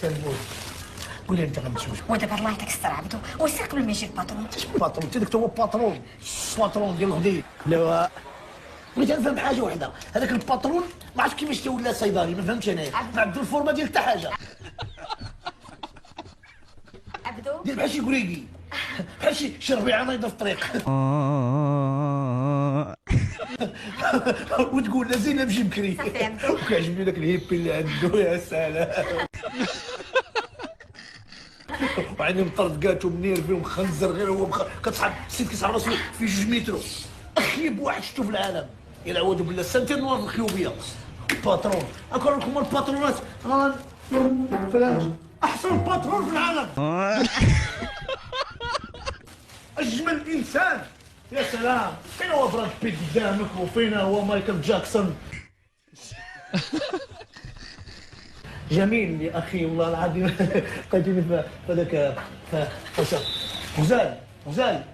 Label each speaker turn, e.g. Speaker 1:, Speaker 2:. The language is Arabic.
Speaker 1: تنموت. قول لي انت غنمشيوش.
Speaker 2: ودابا الله يعطيك الستر عبدو، وسير قبل ما يجي الباترون.
Speaker 1: اش باترون؟ انت داك هو باترون. باترون ديال الغدي. لا بغيت نفهم حاجه واحده، هذاك الباترون ما عرفتش كيفاش ولا صيدلي، ما فهمتش انايا، ما عندو الفورمه ديال حتى حاجه.
Speaker 2: عبدو
Speaker 1: دير بحال شي كريكي، بحال شي ربيعه نايضه في الطريق. وتقول لا زين نمشي بكري.
Speaker 2: صافي عبدو.
Speaker 1: وكيعجبني داك الهيبي اللي عنده، يا سلام. وعندهم طردقات ومنير فيهم خنزر غير هو كتصحاب السيد كيصحاب راسو في 2 متر. اخيب واحد شفتو في العالم، الى عوذ بالله سنتين نوار الخيوبيه. باترون اكون لكم الباترونات فلان احسن باترون في العالم. اجمل انسان. يا سلام، فين هو براد بيت قدامك وفين هو مايكل جاكسون؟ جميل يا اخي والله العظيم. لقيتني في هذاك غزال غزال.